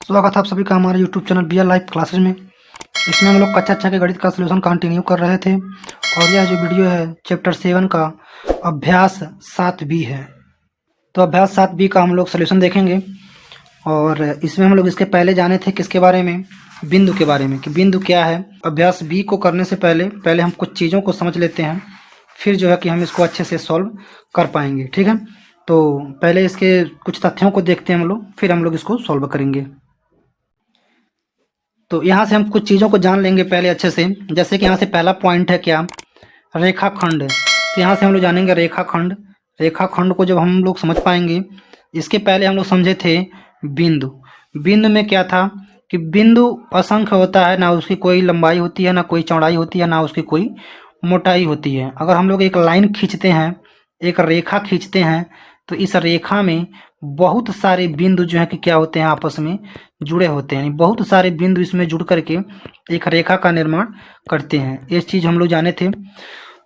स्वागत है आप सभी का हमारे YouTube channel B R live classes में। इसमें हम लोग कक्षा 6 के गणित का सलूशन कंटिन्यू कर रहे थे और यह जो वीडियो है चैप्टर 7 का अभ्यास 7B है। तो अभ्यास 7B का हम लोग सलूशन देखेंगे और इसमें हम लोग इसके पहले जाने थे किसके बारे में, बिंदु के बारे में, कि बिंदु क्या है। अभ्यास बी को करने से पहले हम कुछ चीज़ों को समझ लेते हैं, फिर जो है कि हम इसको अच्छे से सॉल्व कर पाएंगे। ठीक है, तो पहले इसके कुछ तथ्यों को देखते हैं हम लोग, फिर हम लोग इसको सॉल्व करेंगे। तो यहाँ से हम कुछ चीज़ों को जान लेंगे पहले अच्छे से। जैसे कि यहाँ से पहला पॉइंट है क्या, रेखाखंड। तो यहाँ से हम लोग जानेंगे रेखाखंड। रेखाखंड को जब हम लोग समझ पाएंगे, इसके पहले हम लोग समझे थे बिंदु। बिंदु में क्या था कि बिंदु असंख्य होता है, ना उसकी कोई लंबाई होती है, ना कोई चौड़ाई होती है, ना उसकी कोई मोटाई होती है। अगर हम लोग एक लाइन खींचते हैं, एक रेखा खींचते हैं, तो इस रेखा में बहुत सारे बिंदु जो है कि क्या होते हैं, आपस में जुड़े होते हैं। यानी बहुत सारे बिंदु इसमें जुड़ करके एक रेखा का निर्माण करते हैं। ये चीज़ हम लोग जाने थे।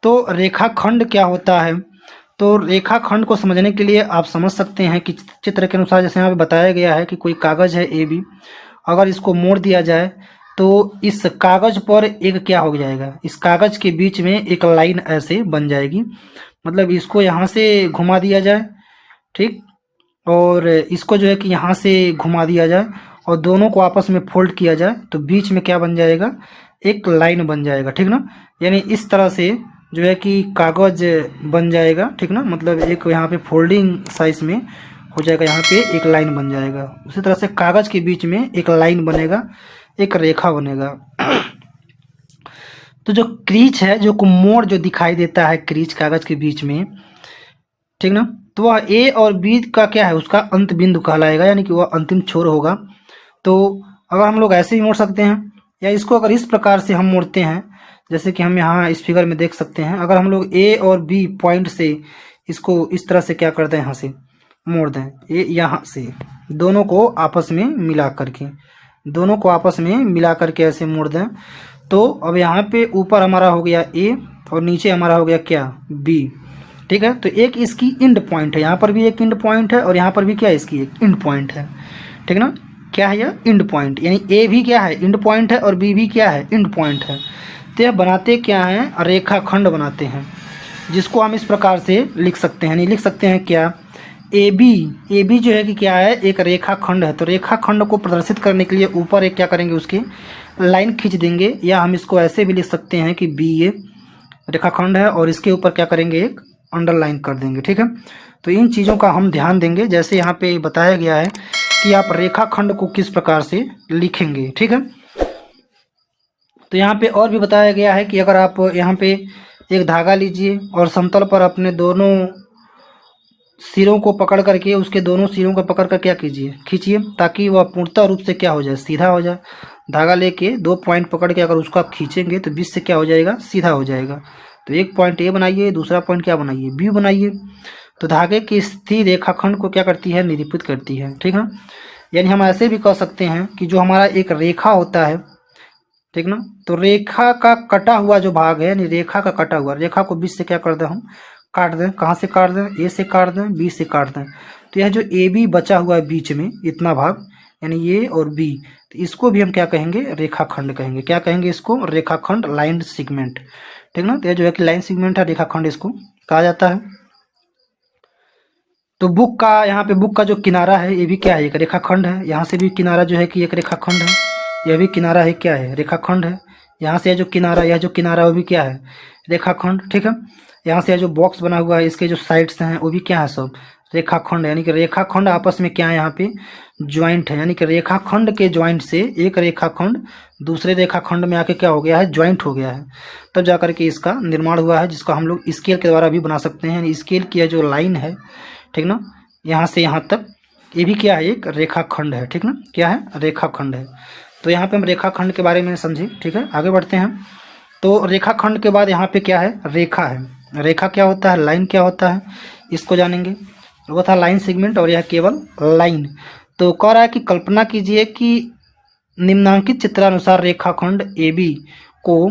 तो रेखाखंड क्या होता है, तो रेखाखंड को समझने के लिए आप समझ सकते हैं कि चित्र के अनुसार जैसे यहाँ पे बताया गया है कि कोई कागज़ है AB, अगर इसको मोड़ दिया जाए तो इस कागज़ पर एक क्या हो जाएगा, इस कागज़ के बीच में एक लाइन ऐसे बन जाएगी। मतलब इसको यहाँ से घुमा दिया जाए, ठीक, और इसको जो है कि यहाँ से घुमा दिया जाए और दोनों को आपस में फोल्ड किया जाए, तो बीच में क्या बन जाएगा, एक लाइन बन जाएगा। ठीक ना, यानी इस तरह से जो है कि कागज़ बन जाएगा। ठीक ना, मतलब एक यहाँ पे फोल्डिंग साइज में हो जाएगा, यहाँ पे एक लाइन बन जाएगा। उसी तरह से कागज़ के बीच में एक लाइन बनेगा, एक रेखा बनेगा। तो जो क्रीच है, जो मोड़ जो दिखाई देता है क्रीच कागज़ के बीच में, ठीक ना, तो वह ए और बी का क्या है, उसका अंत बिंदु कहलाएगा, यानी कि वह अंतिम छोर होगा। तो अगर हम लोग ऐसे ही मोड़ सकते हैं, या इसको अगर इस प्रकार से हम मोड़ते हैं, जैसे कि हम यहाँ इस फिगर में देख सकते हैं, अगर हम लोग ए और बी पॉइंट से इसको इस तरह से क्या कर दें, यहाँ से मोड़ दें, ए यहाँ से दोनों को आपस में मिला करके, दोनों को आपस में मिला करके ऐसे मोड़ दें, तो अब यहाँ पे ऊपर हमारा हो गया ए और नीचे हमारा हो गया क्या, बी। ठीक है, तो एक इसकी इंड पॉइंट है, यहाँ पर भी एक इंड पॉइंट है और यहाँ पर भी क्या है, इसकी एक इंड पॉइंट है। ठीक ना, क्या है यह इंड पॉइंट, यानी ए भी क्या है, इंड पॉइंट है, और बी भी क्या है, इंड पॉइंट है। तो यह बनाते क्या हैं, रेखाखंड बनाते हैं, जिसको हम इस प्रकार से लिख सकते हैं। नहीं लिख सकते हैं क्या, ए बी जो है कि क्या है, एक रेखाखंड है। तो रेखाखंड को प्रदर्शित करने के लिए ऊपर एक क्या करेंगे, उसकी लाइन खींच देंगे, या हम इसको ऐसे भी लिख सकते हैं कि बी ये रेखाखंड है और इसके ऊपर क्या करेंगे, एक अंडरलाइन कर देंगे। ठीक है, तो इन चीज़ों का हम ध्यान देंगे, जैसे यहाँ पे बताया गया है कि आप रेखाखंड को किस प्रकार से लिखेंगे। ठीक है, तो यहाँ पे और भी बताया गया है कि अगर आप यहाँ पे एक धागा लीजिए और समतल पर अपने दोनों सिरों को पकड़ करके, उसके दोनों सिरों को पकड़ कर क्या कीजिए, खींचिए, ताकि वह पूर्णतः रूप से क्या हो जाए, सीधा हो जाए। धागा लेके 2 पॉइंट पकड़ के अगर उसको आप खींचेंगे तो बीच से क्या हो जाएगा, सीधा हो जाएगा। तो एक पॉइंट ए बनाइए, दूसरा पॉइंट क्या बनाइए, बी बनाइए। तो धागे की स्थिति रेखाखंड को क्या करती है, निरूपित करती है। ठीक है, यानी हम ऐसे भी कह सकते हैं कि जो हमारा एक रेखा होता है, ठीक ना, तो रेखा का कटा हुआ जो भाग है, यानी रेखा का कटा हुआ, रेखा को बीच से क्या कर दें, हम काट दें। कहाँ से काट दें, ए से काट दें, बी से काट दें। तो यह जो ए बी बचा हुआ है बीच में इतना भाग, यानी ये और बी, तो इसको भी हम क्या कहेंगे, रेखाखंड कहेंगे। क्या कहेंगे इसको, रेखाखंड, लाइन सेगमेंट। ठीक ना, तो यह जो है कि लाइन सेगमेंट है, रेखाखंड इसको कहा जाता है। तो बुक का, यहाँ पे बुक का जो किनारा है, ये भी क्या है, एक रेखाखंड है। यहाँ से भी किनारा जो है कि एक रेखाखंड है, यह भी किनारा है, क्या है, रेखाखंड है। यहाँ से जो किनारा, यह जो किनारा वो भी क्या है, रेखाखंड। ठीक है, यहाँ से जो बॉक्स बना हुआ है, इसके जो साइड्स हैं वो भी क्या है, सब रेखाखंड। यानी कि रेखाखंड आपस में क्या है, यहाँ पे ज्वाइंट है, यानी कि रेखाखंड के ज्वाइंट से एक रेखाखंड दूसरे रेखाखंड में आके क्या हो गया है, ज्वाइंट हो गया है। तब जाकर के इसका निर्माण हुआ है, जिसको हम लोग स्केल के द्वारा भी बना सकते हैं। स्केल की जो लाइन है, ठीक ना, यहाँ से यहाँ तक, ये भी क्या है, एक रेखाखंड है। ठीक ना, क्या है, रेखाखंड है। तो यहाँ पे हम रेखाखंड के बारे में समझे। ठीक है, आगे बढ़ते हैं। तो रेखाखंड के बाद यहाँ पे क्या है, रेखा है। रेखा क्या होता है, लाइन क्या होता है, इसको जानेंगे। वो था लाइन सेगमेंट और यह केवल लाइन। तो कह रहा है कि कल्पना कीजिए कि निम्नांकित चित्रानुसार रेखाखंड ए बी को,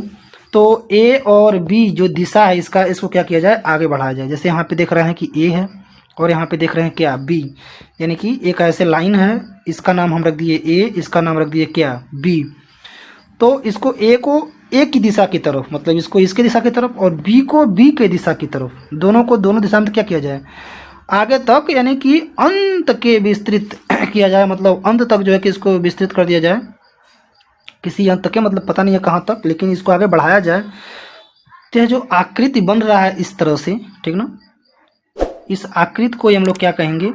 तो ए और बी जो दिशा है इसका, इसको क्या किया जाए, आगे बढ़ाया जाए। जैसे यहाँ पे देख रहे हैं कि ए है और यहाँ पे देख रहे हैं क्या, बी, यानी कि एक ऐसे लाइन है, इसका नाम हम रख दिए ए, इसका नाम रख दिए क्या, बी। तो इसको ए को ए की दिशा की तरफ, मतलब इसको इसके दिशा की तरफ, और बी को बी के दिशा की तरफ, दोनों को दोनों दिशा में क्या किया जाए, आगे तक, यानी कि अंत के विस्तृत किया जाए, मतलब अंत तक जो है कि इसको विस्तृत कर दिया जाए, किसी अंत के, मतलब पता नहीं है कहाँ तक, लेकिन इसको आगे बढ़ाया जाए। तो यह जो आकृति बन रहा है इस तरह से, ठीक ना, इस आकृति को हम लोग क्या कहेंगे,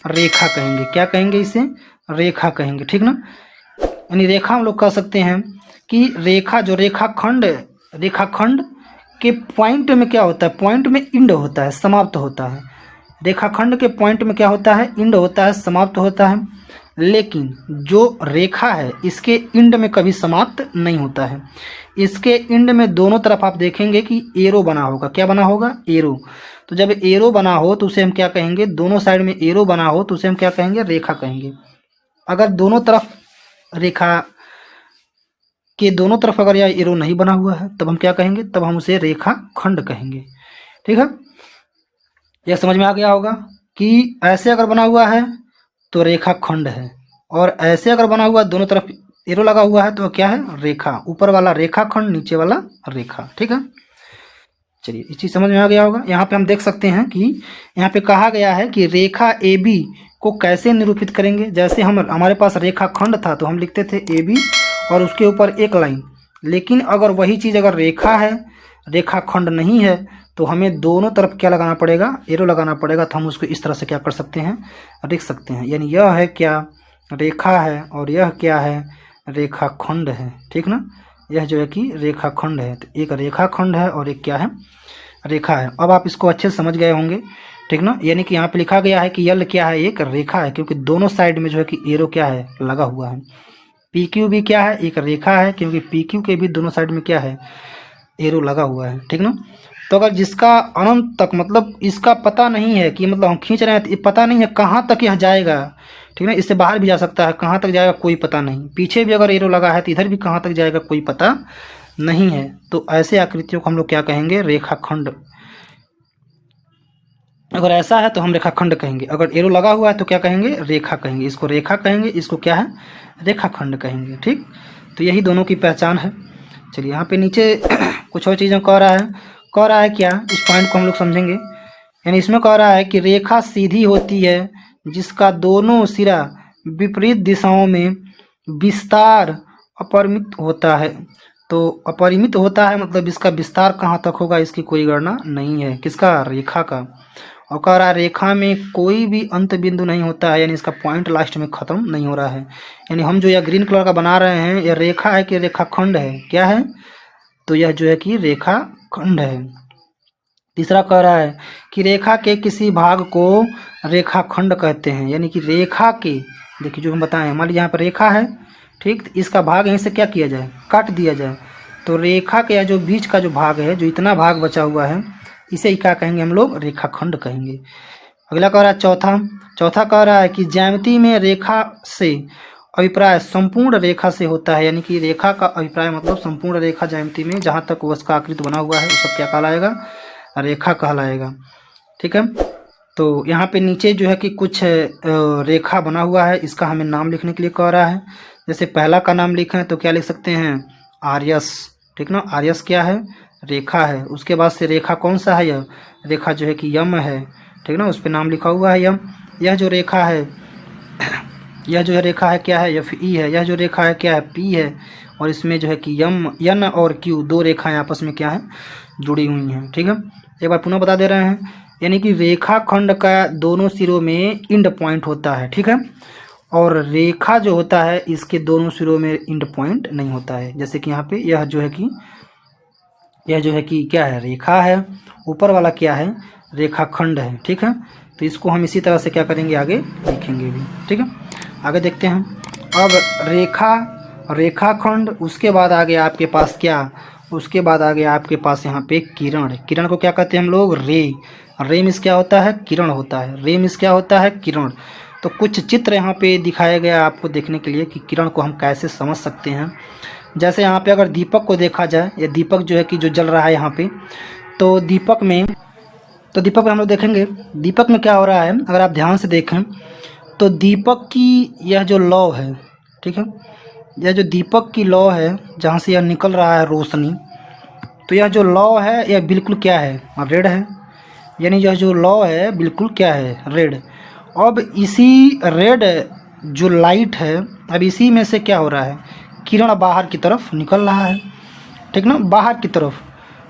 रेखा कहेंगे। क्या कहेंगे इसे, रेखा कहेंगे, ठीक ना। यानी रेखा हम लोग कह सकते हैं कि रेखा, जो रेखाखंड, रेखाखंड के पॉइंट में क्या होता है, पॉइंट में इंड होता है, समाप्त होता है। रेखाखंड के पॉइंट में क्या होता है, इंड होता है, समाप्त होता है। लेकिन जो रेखा है इसके इंड में कभी समाप्त नहीं होता है। इसके इंड में दोनों तरफ आप देखेंगे कि एरो बना होगा। क्या बना होगा, एरो। तो जब एरो बना हो तो उसे हम क्या कहेंगे, दोनों साइड में एरो बना हो तो उसे हम क्या कहेंगे, रेखा कहेंगे। अगर दोनों तरफ रेखा के दोनों तरफ अगर यह एरो नहीं बना हुआ है तब हम क्या कहेंगे, तब हम उसे रेखा खंड कहेंगे। ठीक है, यह समझ में आ गया होगा कि ऐसे अगर बना हुआ है तो रेखा खंड है, और ऐसे अगर बना हुआ है दोनों तरफ एरो लगा हुआ है तो क्या है, रेखा। ऊपर वाला रेखा खंड, नीचे वाला रेखा। ठीक है, चलिए इस चीज समझ में आ गया होगा। यहाँ पे हम देख सकते हैं कि यहाँ पे कहा गया है कि रेखा ए बी को कैसे निरूपित करेंगे। जैसे हमारे पास रेखा खंड था तो हम लिखते थे ए बी और उसके ऊपर एक लाइन। लेकिन अगर वही चीज़ अगर रेखा है, रेखा खंड नहीं है, तो हमें दोनों तरफ क्या लगाना पड़ेगा, एरो लगाना पड़ेगा। तो हम उसको इस तरह से क्या कर सकते हैं, लिख सकते हैं। यानी यह है क्या, रेखा है, और यह क्या है, रेखा खंड है। ठीक ना, यह जो है कि रेखा खंड है। तो एक रेखा खंड है और एक क्या है, रेखा है। अब आप इसको अच्छे से समझ गए होंगे। ठीक ना, यानी कि यहाँ पे लिखा गया है कि यल क्या है, एक रेखा है, क्योंकि दोनों साइड में जो है कि एरो क्या है, लगा हुआ है। पी क्यू भी क्या है, एक रेखा है, क्योंकि पी क्यू के भी दोनों साइड में क्या है, एरो लगा हुआ है। ठीक ना, तो अगर जिसका अनंत तक, मतलब इसका पता नहीं है कि, मतलब हम खींच रहे हैं तो ये पता नहीं है कहाँ तक यह जाएगा। ठीक ना, इससे बाहर भी जा सकता है, कहाँ तक जाएगा कोई पता नहीं। पीछे भी अगर एरो लगा है तो इधर भी कहाँ तक जाएगा कोई पता नहीं है। तो ऐसे आकृतियों को हम लोग क्या कहेंगे, रेखाखंड। अगर ऐसा है तो हम रेखाखंड कहेंगे, अगर एरो लगा हुआ है तो क्या कहेंगे, रेखा कहेंगे। इसको रेखा कहेंगे, इसको क्या है, रेखाखंड कहेंगे। ठीक, तो यही दोनों की पहचान है। चलिए यहाँ पे नीचे कुछ और चीज़ें कह रहा है क्या, इस पॉइंट को हम लोग समझेंगे। यानी इसमें कह रहा है कि रेखा सीधी होती है जिसका दोनों सिरा विपरीत दिशाओं में विस्तार अपरिमित होता है। तो अपरिमित होता है मतलब इसका विस्तार कहाँ तक होगा, इसकी कोई गणना नहीं है। किसका, रेखा का। और कह रहा है रेखा में कोई भी अंत बिंदु नहीं होता है, यानी इसका पॉइंट लास्ट में खत्म नहीं हो रहा है। यानी हम जो यह ग्रीन कलर का बना रहे हैं, यह रेखा है कि रेखाखंड है, क्या है, तो यह जो है कि रेखाखंड है। तीसरा कह रहा है कि रेखा के किसी भाग को रेखाखंड कहते हैं। यानी कि रेखा के, देखिए जो हम बताएं, मान लीजिए यहाँ पर रेखा है, ठीक, तो इसका भाग यहीं से क्या किया जाए, काट दिया जाए। तो रेखा के जो बीच का जो भाग है, जो इतना भाग बचा हुआ है, इसे ही क्या कहेंगे हम लोग, रेखाखंड कहेंगे। अगला कह रहा है चौथा कह रहा है कि ज्यामिति में रेखा से अभिप्राय संपूर्ण रेखा से होता है। यानी कि रेखा का अभिप्राय मतलब संपूर्ण रेखा, ज्यामिति में जहाँ तक उसका आकृति बना हुआ है वो सब क्या कहलाएगा, रेखा कहलाएगा। ठीक है, तो यहाँ पे नीचे जो है कि कुछ रेखा बना हुआ है, इसका हमें नाम लिखने के लिए कह रहा है। जैसे पहला का नाम लिखें तो क्या लिख सकते हैं, आर्यस। ठीक ना, आर्यस क्या है, रेखा है। उसके बाद से रेखा कौन सा है, यह रेखा जो है कि यम है। ठीक ना, उस पर नाम लिखा हुआ है यम। यह जो रेखा है, यह जो है रेखा है क्या है, एफ ई है। यह जो रेखा है क्या है, पी है। और इसमें जो है कि यम, एन और क्यू, दो रेखाएं आपस में क्या है, जुड़ी हुई हैं। ठीक है, एक बार पुनः बता दे रहे हैं। यानी कि रेखा खंड का दोनों सिरों में इंड पॉइंट होता है। ठीक है, और रेखा जो होता है इसके दोनों सिरों में इंड पॉइंट नहीं होता है। जैसे कि यहाँ पे यह जो है कि क्या है, रेखा है, ऊपर वाला क्या है, रेखाखंड है। ठीक है, तो इसको हम इसी तरह से क्या करेंगे, आगे लिखेंगे भी। ठीक है, आगे देखते हैं। अब रेखाखंड, उसके बाद आ गया आपके पास क्या, उसके बाद आ गया आपके पास यहाँ पे किरण। किरण को क्या कहते हैं हम लोग, रे मीन्स क्या होता है, किरण होता है। रे मीन्स क्या होता है, किरण। तो कुछ चित्र यहाँ पे दिखाया गया आपको देखने के लिए कि किरण को हम कैसे समझ सकते हैं। जैसे यहाँ पे अगर दीपक को देखा जाए, ये दीपक जो है कि जो जल रहा है यहाँ पे, तो दीपक में तो दीपक में हम लोग देखेंगे दीपक में क्या हो रहा है। अगर आप ध्यान से देखें तो दीपक की यह जो लौ है, ठीक है, यह जो दीपक की लौ है जहाँ से यह निकल रहा है रोशनी, तो यह जो लौ है यह बिल्कुल क्या है, रेड है। यानी यह जो लौ है बिल्कुल क्या है, रेड। अब इसी रेड जो लाइट है, अब इसी में से क्या हो रहा है, किरण बाहर की तरफ निकल रहा है, ठीक ना, बाहर की तरफ।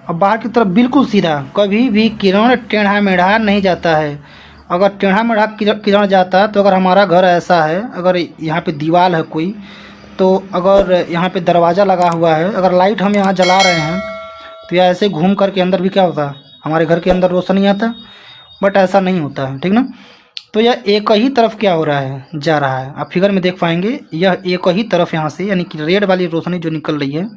अब बाहर की तरफ बिल्कुल सीधा, कभी भी किरण टेढ़ा मेढ़ा नहीं जाता है। अगर टेढ़ा मेढ़ा किरण जाता तो अगर हमारा घर ऐसा है, अगर यहाँ पे दीवार है कोई, तो अगर यहाँ पे दरवाज़ा लगा हुआ है, अगर लाइट हम यहाँ जला रहे हैं तो यह ऐसे घूम कर के अंदर भी क्या होता, हमारे घर के अंदर रोशनी आता। बट ऐसा नहीं होता है, ठीक ना। तो यह एक ही तरफ क्या हो रहा है, जा रहा है। आप फिगर में देख पाएंगे यह एक ही तरफ यहाँ से, यानी कि रेड वाली रोशनी जो निकल रही है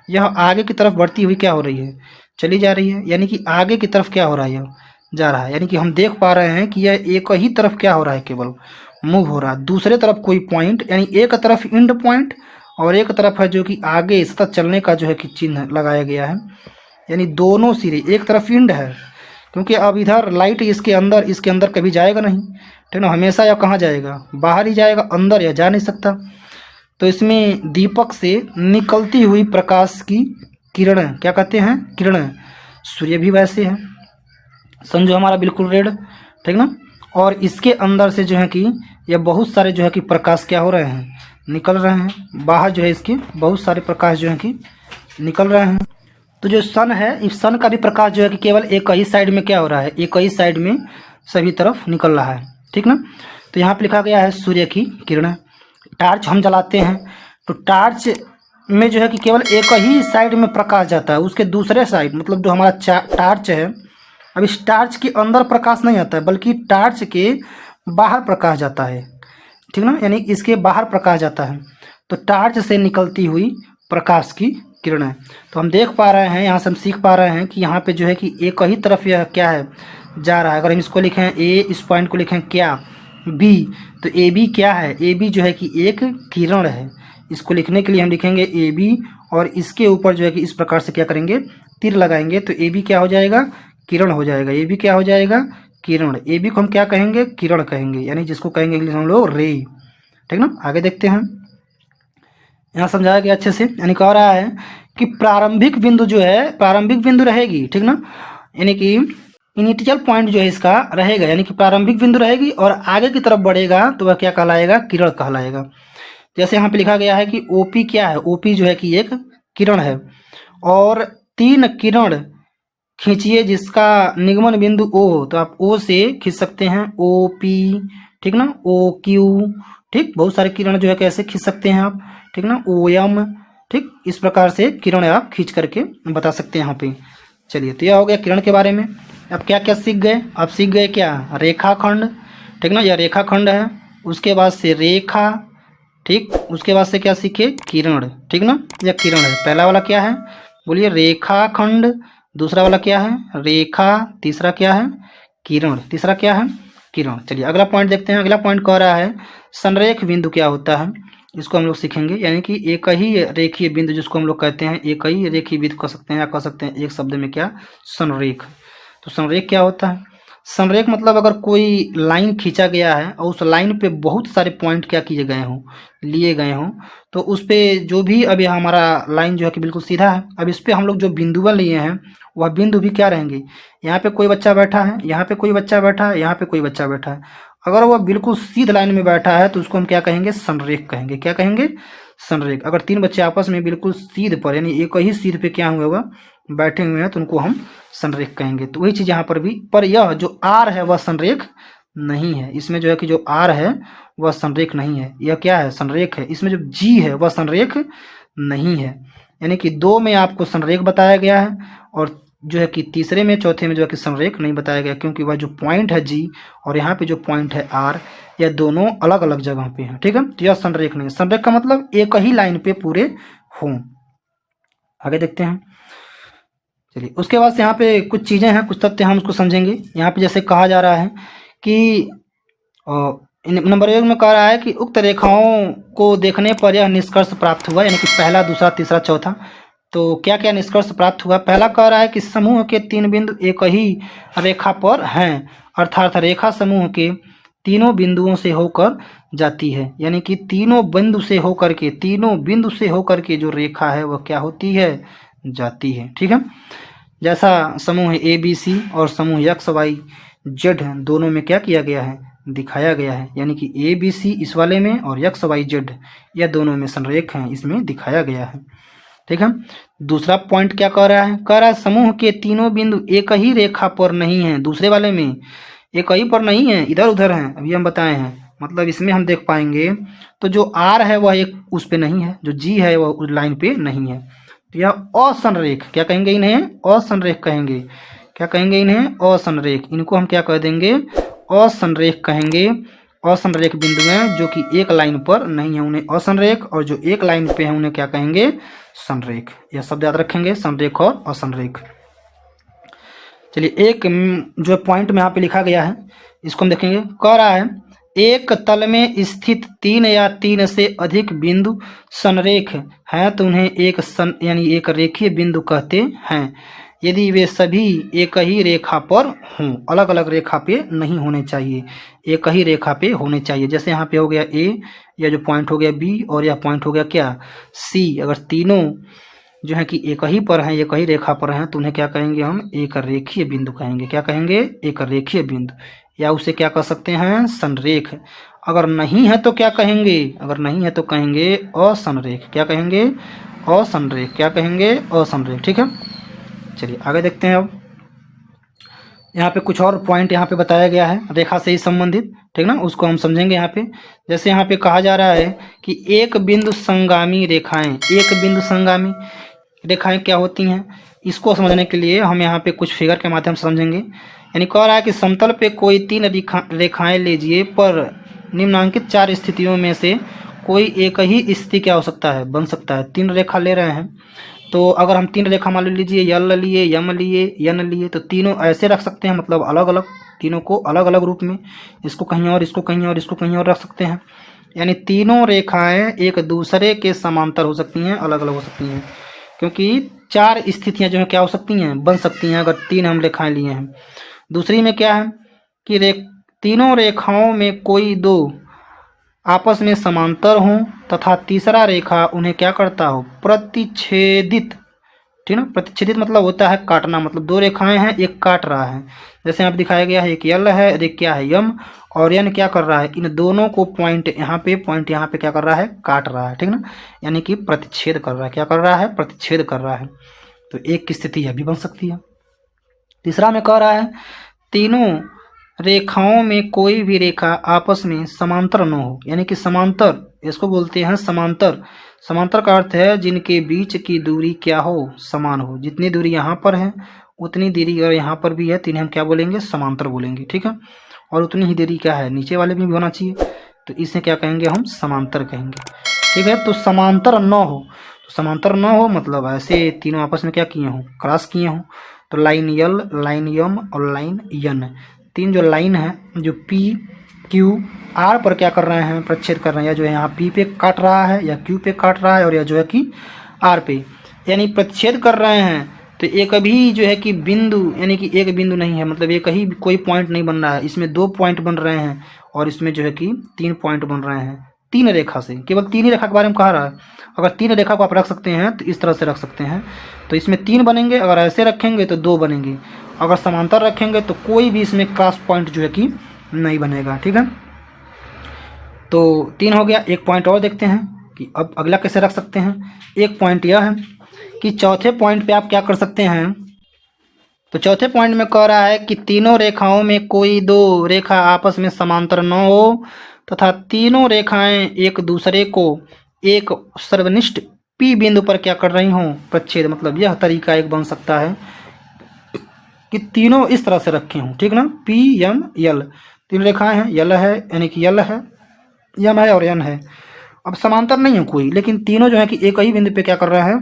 यह आगे की तरफ बढ़ती हुई क्या हो रही है, चली जा रही है। यानी कि आगे की तरफ क्या हो रहा है, यह जा रहा है। यानी कि हम देख पा रहे हैं कि यह एक ही तरफ क्या हो रहा है, केवल मूव हो रहा है। दूसरे तरफ कोई पॉइंट, यानी एक तरफ इंड पॉइंट और एक तरफ है जो कि आगे सतत चलने का जो है कि चिन्ह लगाया गया है। यानी दोनों सिरे, एक तरफ इंड है क्योंकि अब इधर लाइट इसके अंदर कभी जाएगा नहीं, ठीक ना। हमेशा यह कहाँ जाएगा, बाहर ही जाएगा, अंदर यह जा नहीं सकता। तो इसमें दीपक से निकलती हुई प्रकाश की किरणें क्या कहते हैं, किरणें। सूर्य भी वैसे है, सन जो हमारा बिल्कुल रेड, ठीक ना। और इसके अंदर से जो है कि यह बहुत सारे जो है कि प्रकाश क्या हो रहे हैं, निकल रहे हैं बाहर, जो है इसके बहुत सारे प्रकाश जो है कि निकल रहे हैं। तो जो सन है, इस सन का भी प्रकाश जो है कि केवल एक ही साइड में क्या हो रहा है, एक ही साइड में सभी तरफ निकल रहा है, ठीक ना। तो यहाँ पे लिखा गया है सूर्य की किरणें। टार्च हम जलाते हैं तो टार्च में जो है कि केवल एक ही साइड में प्रकाश जाता है, उसके दूसरे साइड मतलब जो हमारा टार्च है, अब इस टार्च के अंदर प्रकाश नहीं आता है बल्कि टार्च के बाहर प्रकाश जाता है, ठीक ना। यानी इसके बाहर प्रकाश जाता है। तो टार्च से निकलती हुई प्रकाश की किरणें। तो हम देख पा रहे हैं, यहाँ से हम सीख पा रहे हैं कि यहाँ पे जो है कि एक ही तरफ यह क्या है, जा रहा है। अगर हम इसको लिखें ए, इस पॉइंट को लिखें क्या, बी, तो ए बी क्या है, ए बी जो है कि एक किरण है। इसको लिखने के लिए हम लिखेंगे ए बी और इसके ऊपर जो है कि इस प्रकार से क्या करेंगे, तीर लगाएंगे। तो ए बी क्या हो जाएगा, किरण हो जाएगा। ए बी क्या हो जाएगा, किरण। ए बी को हम क्या कहेंगे, किरण कहेंगे, यानी जिसको कहेंगे इंग्लिश हम लोग रे, ठीक ना। आगे देखते हैं, यहाँ समझाया गया अच्छे से। यानी कह रहा है कि प्रारंभिक बिंदु जो है, प्रारंभिक बिंदु रहेगी, ठीक ना। यानी कि इनिशियल पॉइंट जो है इसका रहेगा, यानी कि प्रारंभिक बिंदु रहेगी और आगे की तरफ बढ़ेगा तो वह क्या कहलाएगा, किरण कहलाएगा। जैसे यहाँ पे लिखा गया है कि ओपी क्या है, ओपी जो है कि एक किरण है और 3 किरण खींचिए जिसका निगमन बिंदु ओ हो, तो आप ओ से खींच सकते हैं, ओ पी, ठीक ना, ओ क्यू, ठीक। बहुत सारे किरण जो है कैसे खींच सकते हैं आप, ठीक ना, ओ एम, ठीक। इस प्रकार से किरण आप खींच करके बता सकते हैं यहाँ पे। चलिए, तो यह हो गया किरण के बारे में। अब क्या क्या सीख गए, आप सीख गए क्या, रेखाखंड, ठीक ना, यह रेखाखंड है। उसके बाद से रेखा, ठीक। उसके बाद से क्या सीखे, किरण, ठीक ना, यह किरण है। पहला वाला क्या है, बोलिए, रेखाखंड। दूसरा वाला क्या है, रेखा। तीसरा क्या है, किरण। तीसरा क्या है, किरण। चलिए अगला पॉइंट देखते हैं। अगला पॉइंट कह रहा है संरेख बिंदु क्या होता है, इसको हम लोग सीखेंगे। यानी कि एक ही रेखीय बिंदु जिसको हम लोग कहते हैं, एक ही रेखीय बिंदु कह सकते हैं, या कह सकते हैं एक शब्द में क्या, संरेख। तो संरेख क्या होता है, संरेख मतलब अगर कोई लाइन खींचा गया है और उस लाइन पे बहुत सारे पॉइंट क्या किए गए हों, लिए गए हों, तो उस पे जो भी, अभी हमारा लाइन जो है कि बिल्कुल सीधा है, अब इस पे हम लोग जो बिंदुआ लिए हैं वह बिंदु भी क्या रहेंगे, यहाँ पे कोई बच्चा बैठा है, यहाँ पे कोई बच्चा बैठा है, यहाँ पे कोई बच्चा बैठा है, अगर वह बिल्कुल सीध लाइन में बैठा है तो उसको हम क्या कहेंगे, संरेख कहेंगे। क्या कहेंगे, संरेख। अगर 3 बच्चे आपस में बिल्कुल सीध पर, यानी एक ही सीध पे क्या हुआ हुआ बैठे हुए हैं, तो उनको हम संरेख कहेंगे। तो वही चीज यहाँ पर भी, पर यह जो आर है वह संरेख नहीं है। इसमें जो है कि जो आर है वह संरेख नहीं है, यह क्या है, संरेख है। इसमें जो जी है वह संरेख नहीं है। यानी कि 2 में आपको संरेख बताया गया है और जो है कि तीसरे में, चौथे में जो है कि संरेख नहीं बताया गया, क्योंकि वह जो पॉइंट है जी और यहाँ पे जो पॉइंट है आर, यह दोनों अलग अलग जगह पे हैं, ठीक है। तो यह संरेख नहीं है। संरेख का मतलब एक ही लाइन पे पूरे हों। आगे देखते हैं। चलिए, उसके बाद से यहाँ पे कुछ चीज़ें हैं, कुछ तथ्य हम उसको समझेंगे। यहाँ पे जैसे कहा जा रहा है कि नंबर 1 में कह रहा है कि उक्त रेखाओं को देखने पर यह निष्कर्ष प्राप्त हुआ, यानी कि पहला, दूसरा, तीसरा, चौथा, तो क्या क्या निष्कर्ष प्राप्त हुआ। पहला कह रहा है कि समूह के 3 बिंदु एक ही रेखा पर हैं, अर्थात रेखा समूह के तीनों बिंदुओं से होकर जाती है, यानी कि तीनों बिंदु से होकर के जो रेखा है वह क्या होती है, जाती है। ठीक है, जैसा समूह ए बी सी और समूह एक्स वाई जेड दोनों में क्या किया गया है, दिखाया गया है, यानी कि ए बी सी इस वाले में और एक्स वाई जेड यह दोनों में संरेख हैं, इसमें दिखाया गया है। ठीक है, दूसरा पॉइंट क्या कह रहा है, समूह के तीनों बिंदु एक ही रेखा पर नहीं है, दूसरे वाले में एक ही पर नहीं है, इधर उधर हैं, अभी हम बताए हैं। मतलब इसमें हम देख पाएंगे तो जो आर है वह एक उस पे नहीं है, जो जी है वह उस लाइन पे नहीं है, तो यह असंरेख, क्या कहेंगे इन्हें, असंरेख कहेंगे। क्या कहेंगे इन्हें, असंरेख। इनको हम क्या कह देंगे, असंरेख कहेंगे। असंरेख बिंदु हैं जो कि एक लाइन पर नहीं है उन्हें असंरेख, और जो एक लाइन पे है उन्हें क्या कहेंगे, संरेख। यह शब्द याद रखेंगे, संरेख और असंरेख। चलिए एक जो पॉइंट में यहाँ पे लिखा गया है इसको हम देखेंगे। कह रहा है एक तल में स्थित 3 या 3 से अधिक बिंदु संरेख हैं तो उन्हें यानी एक रेखीय बिंदु कहते हैं यदि वे सभी एक ही रेखा पर हों, अलग अलग रेखा पे नहीं होने चाहिए, एक ही रेखा पे होने चाहिए। जैसे यहाँ पे हो गया ए, यह जो पॉइंट हो गया बी, और यह पॉइंट हो गया क्या, सी। अगर तीनों जो है कि एक ही पर हैं, एक ही रेखा पर हैं, तो उन्हें क्या कहेंगे हम, एक रेखीय बिंदु कहेंगे। क्या कहेंगे, एक रेखीय बिंदु, या उसे क्या कह सकते हैं, संरेख। अगर नहीं है तो क्या कहेंगे, अगर नहीं है तो कहेंगे असंरेख। क्या कहेंगे, असंरेख। क्या कहेंगे, असंरेख। ठीक है, चलिए आगे देखते हैं। अब यहाँ पे कुछ और पॉइंट यहाँ पे बताया गया है रेखा से ही संबंधित, ठीक ना, उसको हम समझेंगे यहाँ पे। जैसे यहाँ पे कहा जा रहा है कि एक बिंदु संगामी रेखाएं, एक बिंदु संगामी रेखाएं क्या होती हैं, इसको समझने के लिए हम यहाँ पे कुछ फिगर के माध्यम से समझेंगे। यानी कह रहा है कि समतल पे कोई 3 रेखाएं लीजिए, पर निम्नांकित 4 स्थितियों में से कोई एक ही स्थिति क्या हो सकता है, बन सकता है। 3 रेखा ले रहे हैं, तो अगर हम 3 रेखा मान लीजिए, यल लिए, यम लिए, यन लिए, तो तीनों ऐसे रख सकते हैं, मतलब अलग अलग, तीनों को अलग अलग रूप में, इसको कहीं और, इसको कहीं और, इसको कहीं और रख सकते हैं। यानी तीनों रेखाएं एक दूसरे के समांतर हो सकती हैं, अलग अलग हो सकती हैं, क्योंकि 4 स्थितियां जो है क्या हो सकती हैं, बन सकती हैं, अगर 3 हम रेखाएं लिए हैं। दूसरी में क्या है कि तीनों रेखाओं में कोई 2 आपस में समांतर हों तथा तीसरा रेखा उन्हें क्या करता हो, प्रतिच्छेदित। ठीक ना, प्रतिच्छेदित मतलब होता है काटना, मतलब 2 रेखाएं हैं, एक काट रहा है। जैसे यहाँ पे दिखाया गया है, एक यल है और एक क्या है, यम, और यन क्या कर रहा है, इन दोनों को पॉइंट यहाँ पे क्या कर रहा है, काट रहा है। ठीक ना, यानी कि प्रतिच्छेद कर रहा है। क्या कर रहा है, प्रतिच्छेद कर रहा है। तो एक की स्थिति यह भी बन सकती है। तीसरा में कह रहा है तीनों रेखाओं में कोई भी रेखा आपस में समांतर न हो, यानी कि समांतर, इसको बोलते हैं समांतर। समांतर का अर्थ है जिनके बीच की दूरी क्या हो, समान हो। जितनी दूरी यहाँ पर है उतनी दूरी अगर यहाँ पर भी है तो इन्हें हम क्या बोलेंगे, समांतर बोलेंगे। ठीक है, और उतनी ही दूरी क्या है, नीचे वाले में भी होना चाहिए, तो इसे क्या कहेंगे, हम समांतर कहेंगे। ठीक है, तो समांतर न हो, तो समांतर न हो मतलब ऐसे तीनों आपस में क्या किए हों, क्रॉस किए हों। तो लाइन यल, लाइन यम और लाइन यन, 3 जो लाइन है, जो पी क्यू आर पर क्या कर रहे हैं, प्रतिच्छेद कर रहे हैं। या जो है यहाँ पी पे काट रहा है, या क्यू पे काट रहा है, और या जो है कि आर पे, यानी प्रतिच्छेद कर रहे हैं। तो एक भी जो है कि बिंदु, यानी कि एक बिंदु नहीं है, मतलब एक ही कोई पॉइंट नहीं बन रहा है, इसमें 2 पॉइंट बन रहे हैं, और इसमें जो है कि 3 पॉइंट बन रहे हैं। 3 रेखा से, केवल 3 ही रेखा के बारे में कहा रहा है। अगर 3 रेखा को आप रख सकते हैं तो इस तरह से रख सकते हैं, तो इसमें 3 बनेंगे। अगर ऐसे रखेंगे तो 2 बनेंगे। अगर समांतर रखेंगे तो कोई भी इसमें क्रॉस पॉइंट जो है कि नहीं बनेगा। ठीक है, तो 3 हो गया। एक पॉइंट और देखते हैं कि अब अगला कैसे रख सकते हैं। एक पॉइंट यह है कि चौथे पॉइंट पे आप क्या कर सकते हैं, तो चौथे पॉइंट में कह रहा है कि तीनों रेखाओं में कोई 2 रेखा आपस में समांतर न हो तथा तीनों रेखाएं एक दूसरे को एक सर्वनिष्ठ पी बिंदु पर क्या कर रही हों, प्रतिच्छेद। मतलब यह तरीका एक बन सकता है कि तीनों इस तरह से रखे हों। ठीक ना, पी एम यल, 3 रेखाएं हैं, यल है यानी कि यल है, यम है और यन है। अब समांतर नहीं है कोई, लेकिन तीनों जो है कि एक ही बिंदु पे क्या कर रहे हैं,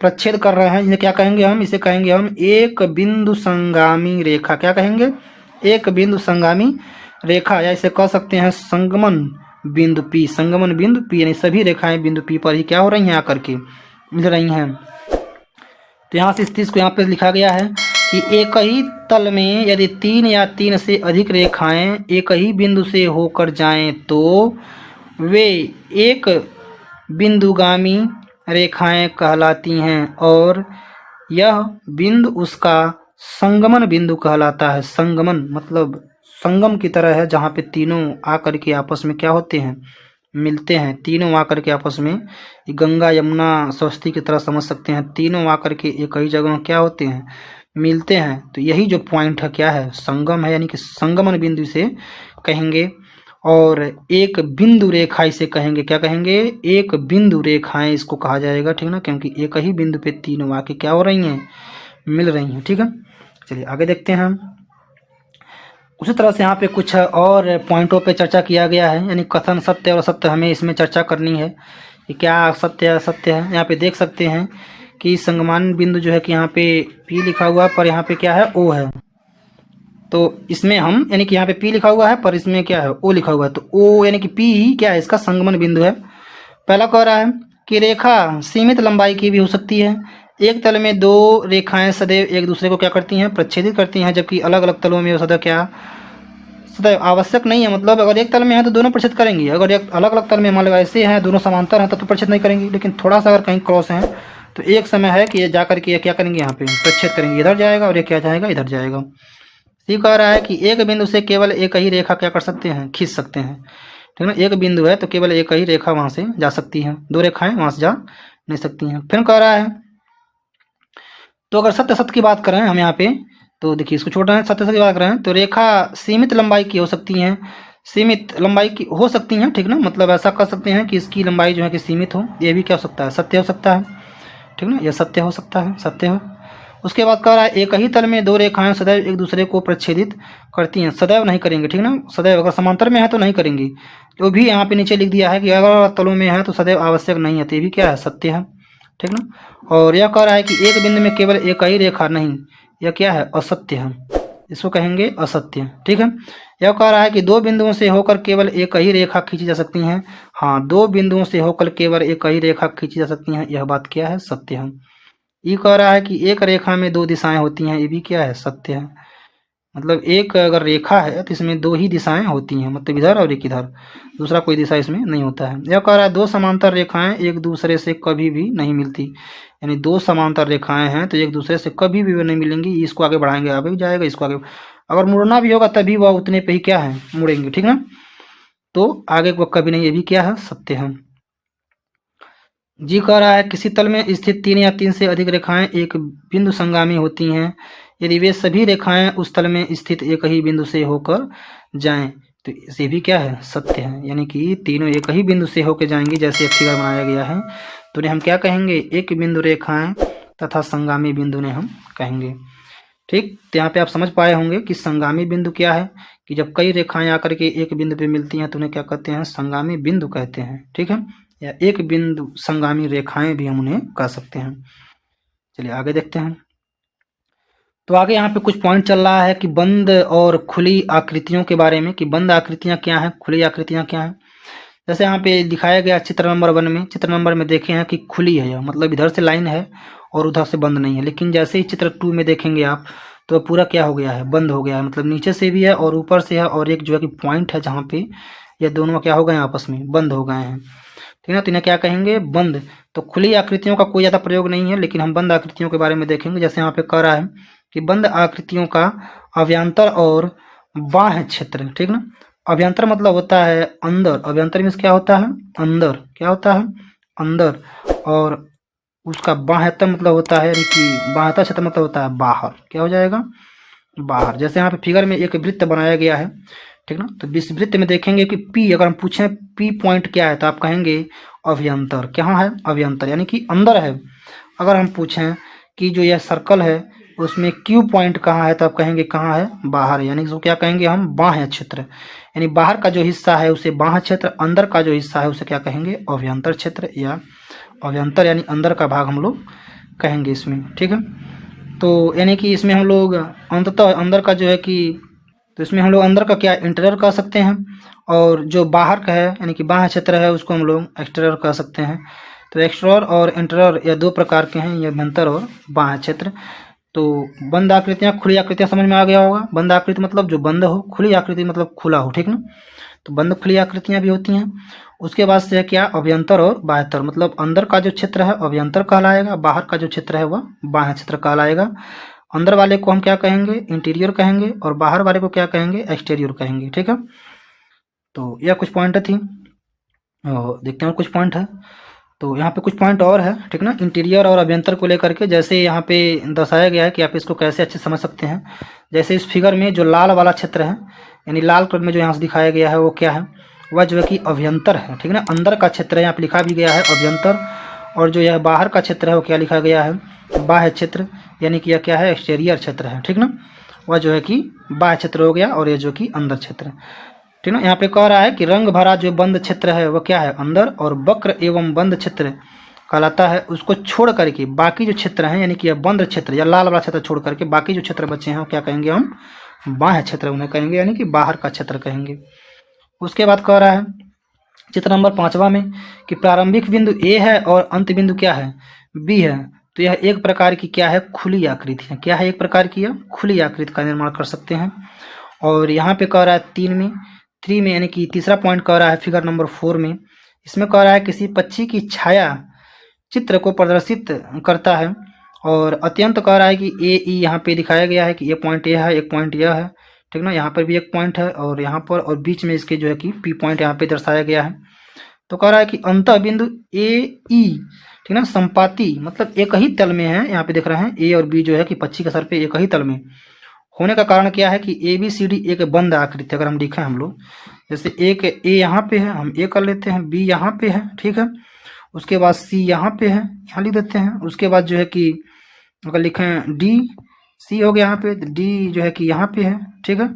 प्रतिच्छेद कर रहे हैं। इसे क्या कहेंगे हम, इसे कहेंगे हम एक बिंदु संगामी रेखा। क्या कहेंगे, एक बिंदु संगामी रेखा, या इसे कह सकते हैं संगमन बिंदु पी। संगमन बिंदु पी, यानी सभी रेखाएं बिंदु पी पर ही क्या हो रही हैं, आकर के मिल रही हैं। तो यहाँ से इस चीज़ को यहाँ पे लिखा गया है कि एक ही तल में यदि 3 या 3 से अधिक रेखाएं एक ही बिंदु से होकर जाएं तो वे एक बिंदुगामी रेखाएं कहलाती हैं और यह बिंदु उसका संगमन बिंदु कहलाता है। संगमन मतलब संगम की तरह है, जहाँ पे तीनों आकर के आपस में क्या होते हैं, मिलते हैं। तीनों आकर के आपस में, गंगा यमुना सरस्वती की तरह समझ सकते हैं, तीनों आकर के एक ही जगह क्या होते हैं, मिलते हैं। तो यही जो पॉइंट है क्या है, संगम है, यानी कि संगमन बिंदु से कहेंगे। और एक बिंदु रेखा इसे कहेंगे, क्या कहेंगे, एक बिंदु रेखाएं इसको कहा जाएगा, ठीक ना, क्योंकि एक ही बिंदु पे तीनों आके क्या हो रही हैं, मिल रही हैं। ठीक है, चलिए आगे देखते हैं हम। उसी तरह से यहाँ पे कुछ और पॉइंटों पे चर्चा किया गया है, यानी कथन सत्य और असत्य हमें इसमें चर्चा करनी है कि क्या सत्य असत्य है। यहाँ पे देख सकते हैं कि संगमान बिंदु जो है कि यहाँ पे P लिखा हुआ है, पर यहाँ पे क्या है, O है। तो इसमें हम, यानी कि यहाँ पे P लिखा हुआ है पर इसमें क्या है, O लिखा हुआ है। तो O यानी कि P ही क्या है, इसका संगमन बिंदु है। पहला कह रहा है कि रेखा सीमित लंबाई की भी हो सकती है। एक तल में दो रेखाएं सदैव एक दूसरे को क्या करती हैं, प्रच्छेदित करती हैं, जबकि अलग अलग तलों में सदैव क्या, सदैव आवश्यक नहीं है। मतलब अगर एक तल में है तो दोनों प्रच्छेद करेंगी, अगर एक अलग अलग तल में मान लो ऐसे हैं, दोनों समांतर हैं, तब तो प्रच्छेद नहीं करेंगी। लेकिन थोड़ा सा अगर कहीं क्रॉस है तो एक समय है कि ये जाकर के क्या करेंगे, यहाँ पे प्रच्छेद करेंगे, इधर जाएगा और ये क्या जाएगा, इधर जाएगा। सी कह रहा है कि एक बिंदु से केवल एक ही रेखा क्या कर सकते हैं, खींच सकते हैं। ठीक है ना, एक बिंदु है तो केवल एक ही रेखा वहां से जा सकती है, दो रेखाएं वहां से जा नहीं सकती हैं। फिर कह रहा है, तो अगर सत्य सत्य की बात करें हम यहाँ पे, तो देखिए इसको छोड़ रहे हैं, सत्य सत्य की बात करें तो रेखा सीमित लंबाई की हो सकती हैं, सीमित लंबाई की हो सकती हैं। ठीक ना, मतलब ऐसा कर सकते हैं कि इसकी लंबाई जो है कि सीमित हो, ये भी क्या हो सकता है, सत्य हो सकता है। ठीक ना, यह सत्य हो सकता है, सत्य हो। उसके बाद कह रहा है एक ही तल में दो रेखाएं सदैव एक दूसरे को प्रच्छेदित करती हैं, सदैव नहीं करेंगे। ठीक ना, सदैव अगर समांतर में है तो नहीं करेंगी। तो भी यहाँ पे नीचे लिख दिया है कि अगर तलों में है तो सदैव आवश्यक नहीं है, तो ये भी क्या है, सत्य है। ठीक ना, और यह कह रहा है कि एक बिंदु में केवल एक ही रेखा नहीं, यह क्या है, असत्य है, इसको कहेंगे असत्य। ठीक है, यह कह रहा है कि दो बिंदुओं से होकर केवल एक ही रेखा खींची जा सकती हैं। हाँ, दो बिंदुओं से होकर केवल एक ही रेखा खींची जा सकती हैं, यह बात क्या है, सत्य है। ये कह रहा है कि एक रेखा में दो दिशाएं होती हैं, ये भी क्या है, सत्य है। मतलब एक अगर रेखा है तो इसमें दो ही दिशाएं होती हैं, मतलब इधर और एक इधर, दूसरा कोई दिशा इसमें नहीं होता है। यह कह रहा है दो समांतर रेखाएं एक दूसरे से कभी भी नहीं मिलती, यानी दो समांतर रेखाएं हैं तो एक दूसरे से कभी भी नहीं मिलेंगी। इसको आगे बढ़ाएंगे आगे भी जाएगा, इसको आगे अगर मुड़ना भी होगा तभी वह उतने पे ही क्या है, मुड़ेंगे। ठीक ना, तो आगे वो कभी नहीं, ये भी क्या है, सत्य है। जी कह रहा है किसी तल में स्थित 3 या 3 से अधिक रेखाएं एक बिंदु संगामी होती हैं यदि वे सभी रेखाएं उस तल में स्थित एक ही बिंदु से होकर जाएं, तो इसे भी क्या है, सत्य है। यानी कि तीनों एक ही बिंदु से होकर जाएंगी, जैसे एक फिगर बनाया गया है, तो हम क्या कहेंगे, एक बिंदु रेखाएं तथा संगामी बिंदु ने हम कहेंगे। ठीक, तो यहाँ पे आप समझ पाए होंगे कि संगामी बिंदु क्या है, कि जब कई रेखाएं आकर के एक बिंदु पे मिलती हैं तो उन्हें क्या कहते हैं, संगामी बिंदु कहते हैं। ठीक है, या एक बिंदु संगामी रेखाएं भी हम उन्हें कह सकते हैं। चलिए आगे देखते हैं। तो आगे यहाँ पे कुछ पॉइंट चल रहा है कि बंद और खुली आकृतियों के बारे में, कि बंद आकृतियां क्या हैं, खुली आकृतियां क्या हैं। जैसे यहाँ पे दिखाया गया चित्र नंबर 1 में, चित्र नंबर में देखे हैं कि खुली है यह, मतलब इधर से लाइन है और उधर से बंद नहीं है। लेकिन जैसे ही चित्र 2 में देखेंगे आप, तो पूरा क्या हो गया है, बंद हो गया है, मतलब नीचे से भी है और ऊपर से है, और एक जो है कि पॉइंट है जहाँ पे ये दोनों क्या हो गए हैं, आपस में बंद हो गए हैं। ठीक है ना, तो इन्हें क्या कहेंगे, बंद। तो खुली आकृतियों का कोई ज़्यादा प्रयोग नहीं है, लेकिन हम बंद आकृतियों के बारे में देखेंगे। जैसे यहाँ पे कह रहा है कि बंद आकृतियों का अभ्यंतर और बाह्य क्षेत्र। ठीक ना, अभ्यंतर मतलब होता है अंदर, अभ्यंतर मीन्स क्या होता है, अंदर, क्या होता है, अंदर। और उसका बाह्यतर मतलब होता है, यानी कि बाह्यतर क्षेत्र मतलब होता है बाहर, क्या हो जाएगा, बाहर। जैसे यहाँ पे फिगर में एक वृत्त बनाया गया है, ठीक ना, तो इस वृत्त में देखेंगे कि पी, अगर हम पूछें पी पॉइंट क्या है तो आप कहेंगे अभ्यंतर, क्या है, अभ्यंतर, यानी कि अंदर है। अगर हम पूछें कि जो यह सर्कल है उसमें क्यू पॉइंट कहाँ है तो आप कहेंगे कहाँ है, बाहर, यानी इसको क्या कहेंगे हम, बाह्य क्षेत्र। यानी बाहर का जो हिस्सा है उसे बाह्य क्षेत्र, अंदर का जो हिस्सा है उसे क्या कहेंगे, अभ्यंतर क्षेत्र, या अभ्यंतर यानी अंदर का भाग हम लोग कहेंगे इसमें। ठीक है, तो यानी कि इसमें हम लोग अंततः अंदर का जो है कि, तो इसमें हम लोग अंदर का क्या, इंटीरियर कह सकते हैं, और जो बाहर का है यानी कि बाह्य क्षेत्र है उसको हम लोग एक्सटीरियर कह सकते हैं। तो एक्सट्रोर और इंटरर यह दो प्रकार के हैं, ये अभ्यंतर और बाह्य क्षेत्र। तो बंद आकृतियां, खुली आकृतियां समझ में आ गया होगा। बंद आकृति मतलब जो बंद हो, खुली आकृति मतलब खुला हो, ठीक ना। तो बंद खुली आकृतियां भी होती हैं। उसके बाद से है क्या, अभ्यंतर और बाह्यतर, मतलब अंदर का जो क्षेत्र है अभ्यंतर कहलाएगा, बाहर का जो क्षेत्र है वह बाह्य क्षेत्र कहलाएगा। अंदर वाले को हम क्या कहेंगे, इंटीरियर कहेंगे, और बाहर वाले को क्या कहेंगे, एक्सटीरियर कहेंगे, ठीक है। तो यह कुछ पॉइंट थी, देखते हैं कुछ पॉइंट है। तो यहाँ पे कुछ पॉइंट और है, ठीक ना, इंटीरियर और अभ्यंतर को लेकर के। जैसे यहाँ पे दर्शाया गया है कि आप इसको कैसे अच्छे समझ सकते हैं। जैसे इस फिगर में जो लाल वाला क्षेत्र है, यानी लाल कलर में जो यहाँ से दिखाया गया है वो क्या है, वह जो है कि अभ्यंतर है, ठीक ना। अंदर का क्षेत्र है, यहाँ पे लिखा भी गया है अभ्यंतर। और जो यह बाहर का क्षेत्र है वो क्या लिखा गया है, बाह्य क्षेत्र, यानी कि यह क्या है, एक्सटीरियर क्षेत्र है, ठीक ना। वह जो है कि बाह्य क्षेत्र हो गया, और ये जो कि अंदर क्षेत्र है, ठीक ना। यहाँ पे कह रहा है कि रंग भरा जो बंद क्षेत्र है वह क्या है, अंदर, और वक्र एवं बंद क्षेत्र कहलाता है उसको छोड़ करके बाकी जो क्षेत्र हैं, यानी कि यह बंद क्षेत्र या लाल वाला क्षेत्र छोड़ करके बाकी जो क्षेत्र बचे हैं वो क्या कहेंगे हम, बाह्य क्षेत्र उन्हें कहेंगे, यानी कि बाहर का क्षेत्र कहेंगे। उसके बाद कह रहा है चित्र नंबर 5वां में कि प्रारंभिक बिंदु ए है और अंत बिंदु क्या है, बी है। तो यह एक प्रकार की क्या है, खुली आकृति है। क्या है, एक प्रकार की यह खुली आकृति का निर्माण कर सकते हैं। और यहाँ पे कह रहा है 3 में यानी कि तीसरा पॉइंट कह रहा है फिगर नंबर 4 में, इसमें कह रहा है किसी पक्षी की छाया चित्र को प्रदर्शित करता है। और अत्यंत कह रहा है कि ए ई यहाँ पे दिखाया गया है कि ये पॉइंट ये है, एक पॉइंट यह है, ठीक ना। यहाँ पर भी एक पॉइंट है और यहाँ पर, और बीच में इसके जो है कि पी पॉइंट यहाँ पे दर्शाया गया है। तो कह रहा है कि अंत बिंदु ए ई, ठीक ना, संपाती मतलब एक ही तल में है। यहाँ पे देख रहे हैं ए और बी जो है कि पक्षी के सर पे एक ही तल में होने का कारण क्या है कि ए बी सी डी एक बंद आकृति अगर हम लिखें हम लोग, जैसे एक ए यहाँ पे है, हम ए कर लेते हैं, बी यहाँ पे है, ठीक है। उसके बाद सी यहाँ पे है, यहाँ लिख देते हैं। उसके बाद जो है कि अगर लिखें डी, सी हो गया यहाँ पे, डी जो है कि यहाँ पे है, ठीक है,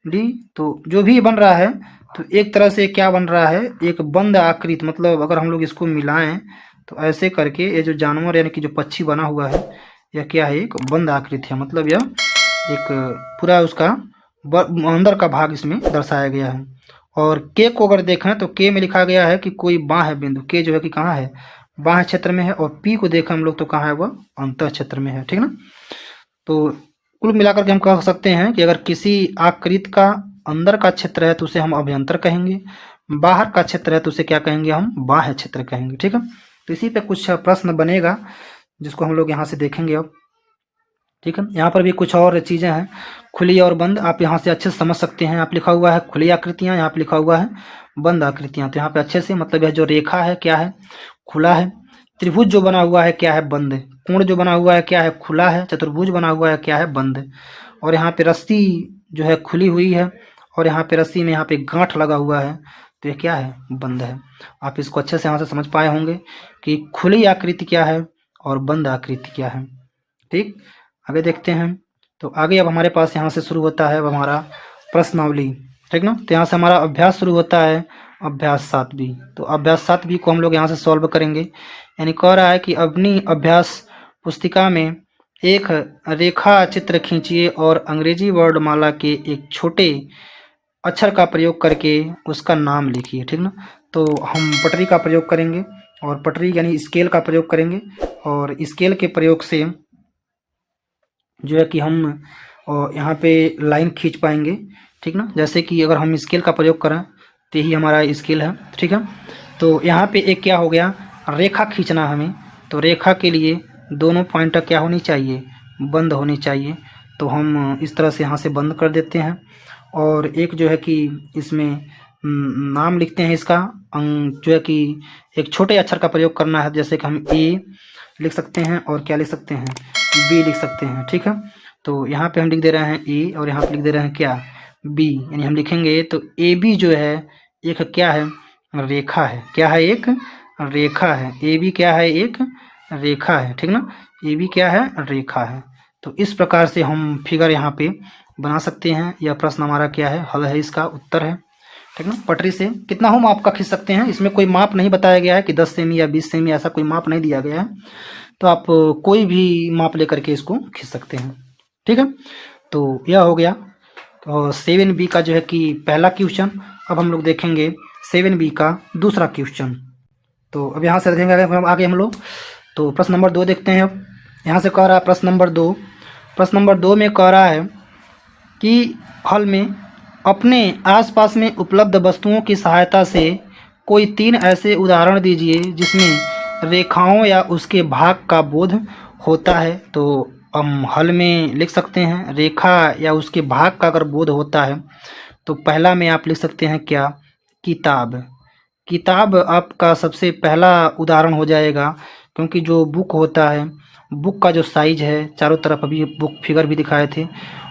डी। तो जो भी बन रहा है तो एक तरह से क्या बन रहा है, एक बंद आकृति, मतलब अगर हम लोग इसको मिलाएं तो ऐसे करके ये जो जानवर यानी कि जो पक्षी बना हुआ है यह क्या है, एक बंद आकृति है। मतलब यह एक पूरा उसका अंदर का भाग इसमें दर्शाया गया है। और के को अगर देखें तो के में लिखा गया है कि कोई बाह्य बिंदु, के जो है कि कहाँ है, बाह्य क्षेत्र में है। और पी को देखें हम लोग तो कहाँ है, वह अंतर क्षेत्र में है, ठीक ना। तो कुल मिलाकर के हम कह सकते हैं कि अगर किसी आकृति का अंदर का क्षेत्र है तो उसे हम अभ्यंतर कहेंगे, बाहर का क्षेत्र है तो उसे क्या कहेंगे, हम बाह्य क्षेत्र कहेंगे, ठीक है। तो इसी पे कुछ प्रश्न बनेगा जिसको हम लोग यहाँ से देखेंगे अब, ठीक है। यहाँ पर भी कुछ और चीजें हैं, खुली और बंद, आप यहाँ से अच्छे से समझ सकते हैं। यहाँ पे लिखा हुआ है खुली आकृतियां, यहाँ पे लिखा हुआ है बंद आकृतियां। तो यहाँ पे अच्छे से, मतलब यह जो रेखा है क्या है, खुला है। त्रिभुज जो बना हुआ है क्या है, बंद है। कोण जो बना हुआ है क्या है, खुला है। चतुर्भुज बना हुआ है क्या है, बंद है। और यहाँ पे रस्सी जो है खुली हुई है, और यहाँ पे रस्सी में यहाँ पे गांठ लगा हुआ है, तो ये क्या है, बंद है। आप इसको अच्छे से यहाँ से समझ पाए होंगे कि खुली आकृति क्या है और बंद आकृति क्या है, ठीक। आगे देखते हैं। तो आगे अब हमारे पास यहाँ से शुरू होता है अब हमारा प्रश्नावली, ठीक ना। तो यहाँ से हमारा अभ्यास शुरू होता है, अभ्यास 7B। तो अभ्यास 7B को हम लोग यहाँ से सॉल्व करेंगे। यानी कह रहा है कि अपनी अभ्यास पुस्तिका में एक रेखा चित्र खींचिए और अंग्रेजी वर्णमाला के एक छोटे अक्षर का प्रयोग करके उसका नाम लिखिए, ठीक ना। तो हम पटरी का प्रयोग करेंगे, और पटरी यानी स्केल का प्रयोग करेंगे, और स्केल के प्रयोग से जो है कि हम यहाँ पे लाइन खींच पाएंगे, ठीक ना। जैसे कि अगर हम स्केल का प्रयोग करें तो यही हमारा स्केल है, ठीक है। तो यहाँ पे एक क्या हो गया, रेखा खींचना हमें। तो रेखा के लिए दोनों पॉइंट क्या होनी चाहिए, बंद होनी चाहिए। तो हम इस तरह से यहाँ से बंद कर देते हैं। और एक जो है कि इसमें नाम लिखते हैं इसका, जो है कि एक छोटे अक्षर का प्रयोग करना है। जैसे कि हम ए लिख सकते हैं और क्या लिख सकते हैं, बी लिख सकते हैं, ठीक है। तो यहाँ पे हम लिख दे रहे हैं ए, और यहाँ पे लिख दे रहे हैं क्या, बी। यानी हम लिखेंगे तो ए बी जो है एक क्या है, रेखा है। क्या है, एक रेखा है। ए बी क्या है, एक रेखा है, ठीक ना। ए बी क्या है, रेखा है। तो इस प्रकार से हम फिगर यहाँ पे बना सकते हैं। यह प्रश्न हमारा क्या है, हल है, इसका उत्तर है, ठीक ना। पटरी से कितना हम माप का खींच सकते हैं, इसमें कोई माप नहीं बताया गया है कि 10 सेमी या 20 सेमी, ऐसा कोई माप नहीं दिया गया है। तो आप कोई भी माप लेकर के इसको खींच सकते हैं, ठीक है। तो यह हो गया। तो 7B का जो है कि पहला क्वेश्चन। अब हम लोग देखेंगे 7B का दूसरा क्वेश्चन। तो अब यहाँ से देखेंगे आगे हम लोग। तो प्रश्न नंबर 2 देखते हैं। अब यहाँ से कह रहा है प्रश्न नंबर 2 में कह रहा है कि हल में अपने आसपास में उपलब्ध वस्तुओं की सहायता से कोई 3 ऐसे उदाहरण दीजिए जिसमें रेखाओं या उसके भाग का बोध होता है। तो हम हल में लिख सकते हैं रेखा या उसके भाग का अगर बोध होता है तो पहला में आप लिख सकते हैं क्या, किताब। किताब आपका सबसे पहला उदाहरण हो जाएगा, क्योंकि जो बुक होता है, बुक का जो साइज है, चारों तरफ अभी बुक फिगर भी दिखाए थे,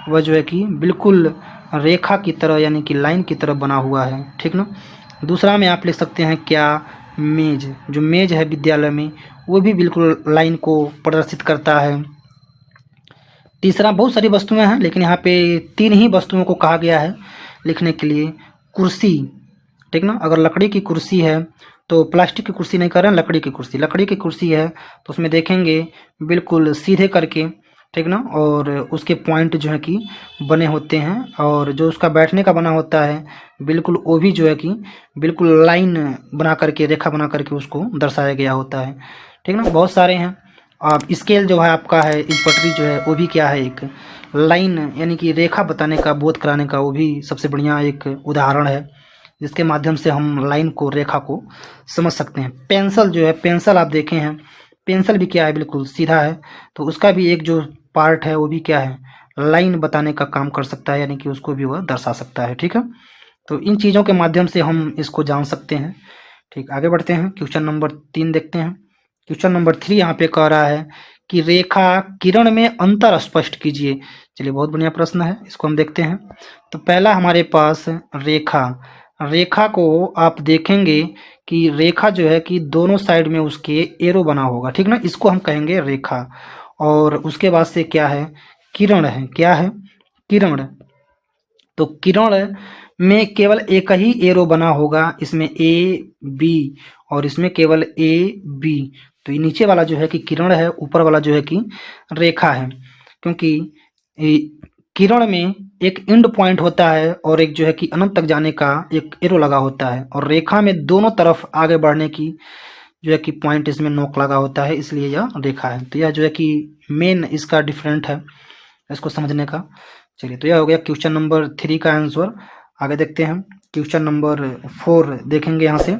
वह जो है कि बिल्कुल रेखा की तरह यानी कि लाइन की तरह बना हुआ है, ठीक ना। दूसरा में आप लिख सकते हैं क्या, मेज। जो मेज है विद्यालय में वो भी बिल्कुल लाइन को प्रदर्शित करता है। तीसरा, बहुत सारी वस्तुएं हैं लेकिन यहाँ पे 3 ही वस्तुओं को कहा गया है लिखने के लिए। कुर्सी, ठीक ना। अगर लकड़ी की कुर्सी है तो प्लास्टिक की कुर्सी नहीं कर रहे हैं, लकड़ी की कुर्सी है तो उसमें देखेंगे बिल्कुल सीधे करके, ठीक ना। और उसके पॉइंट जो है कि बने होते हैं, और जो उसका बैठने का बना होता है बिल्कुल वो भी जो है कि बिल्कुल लाइन बना करके, रेखा बना करके उसको दर्शाया गया होता है, ठीक ना। बहुत सारे हैं। अब स्केल जो है आपका है, इस पटरी जो है वो भी क्या है, एक लाइन यानी कि रेखा बताने का, बोध कराने का, वो भी सबसे बढ़िया एक उदाहरण है जिसके माध्यम से हम लाइन को, रेखा को समझ सकते हैं। पेंसिल जो है, पेंसिल आप देखे हैं, पेंसिल भी क्या है, बिल्कुल सीधा है, तो उसका भी एक जो पार्ट है वो भी क्या है, लाइन बताने का काम कर सकता है, यानी कि उसको भी वह दर्शा सकता है, ठीक है। तो इन चीज़ों के माध्यम से हम इसको जान सकते हैं। ठीक, आगे बढ़ते हैं। क्वेश्चन नंबर 3 देखते हैं। क्वेश्चन नंबर 3 यहाँ पे कह रहा है कि रेखा किरण में अंतर स्पष्ट कीजिए। चलिए, बहुत बढ़िया प्रश्न है, इसको हम देखते हैं। तो पहला हमारे पास रेखा, रेखा को आप देखेंगे कि रेखा जो है कि दोनों साइड में उसके एरो बना होगा, ठीक ना, इसको हम कहेंगे रेखा। और उसके बाद से क्या है, किरण है, क्या है, किरण। तो किरण में केवल एक ही एरो बना होगा, इसमें ए बी, और इसमें केवल ए बी। तो ये नीचे वाला जो है कि किरण है, ऊपर वाला जो है कि रेखा है, क्योंकि किरण में एक एंड पॉइंट होता है और एक जो है कि अनंत तक जाने का एक एरो लगा होता है, और रेखा में दोनों तरफ आगे बढ़ने की जो है कि पॉइंट, इसमें नोक लगा होता है, इसलिए यह रेखा है। तो यह जो है कि मेन इसका डिफरेंट है इसको समझने का। चलिए, तो यह हो गया क्वेश्चन नंबर 3 का आंसर। आगे देखते हैं, क्वेश्चन नंबर 4 देखेंगे यहाँ से।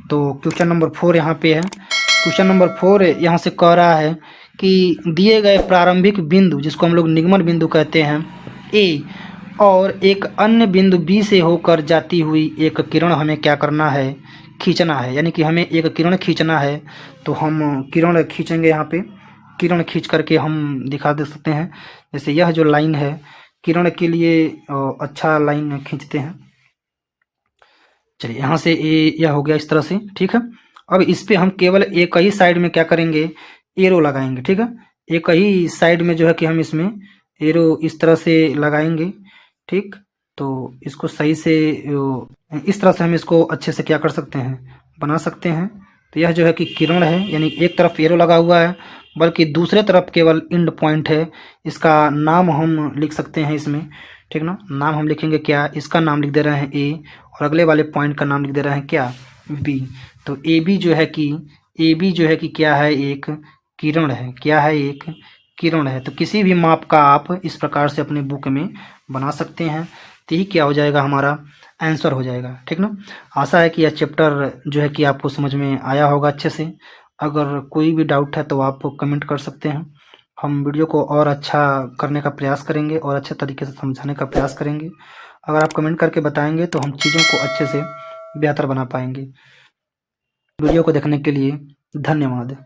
तो क्वेश्चन नंबर 4 यहाँ पे है। क्वेश्चन नंबर 4 यहाँ से कह रहा है कि दिए गए प्रारंभिक बिंदु, जिसको हम लोग निगमन बिंदु कहते हैं, ए, और एक अन्य बिंदु बी से होकर जाती हुई एक किरण हमें क्या करना है, खींचना है। यानी कि हमें एक किरण खींचना है, तो हम किरण खींचेंगे। यहाँ पे किरण खींच करके हम दिखा दे सकते हैं। जैसे यह जो लाइन है, किरण के लिए अच्छा लाइन खींचते हैं। चलिए, यहाँ से यह हो गया इस तरह से, ठीक है। अब इस पे हम केवल एक ही साइड में क्या करेंगे, एरो लगाएंगे, ठीक है। एक ही साइड में जो है कि हम इसमें एरो इस तरह से लगाएंगे, ठीक। तो इसको सही से इस तरह से हम इसको अच्छे से क्या कर सकते हैं, बना सकते हैं। तो यह जो है कि किरण है, यानी एक तरफ एरो लगा हुआ है, बल्कि दूसरे तरफ केवल एंड पॉइंट है। इसका नाम हम लिख सकते हैं इसमें, ठीक ना। नाम हम लिखेंगे क्या, इसका नाम लिख दे रहे हैं ए, और अगले वाले पॉइंट का नाम लिख दे रहे हैं क्या, बी। तो ए बी जो है कि क्या है, एक किरण है, क्या है, एक किरण है। तो किसी भी माप का आप इस प्रकार से अपने बुक में बना सकते हैं, तो यही क्या हो जाएगा, हमारा आंसर हो जाएगा, ठीक ना। आशा है कि यह चैप्टर जो है कि आपको समझ में आया होगा अच्छे से। अगर कोई भी डाउट है तो आप कमेंट कर सकते हैं। हम वीडियो को और अच्छा करने का प्रयास करेंगे और अच्छे तरीके से समझाने का प्रयास करेंगे। अगर आप कमेंट करके बताएंगे तो हम चीज़ों को अच्छे से बेहतर बना पाएंगे। वीडियो को देखने के लिए धन्यवाद।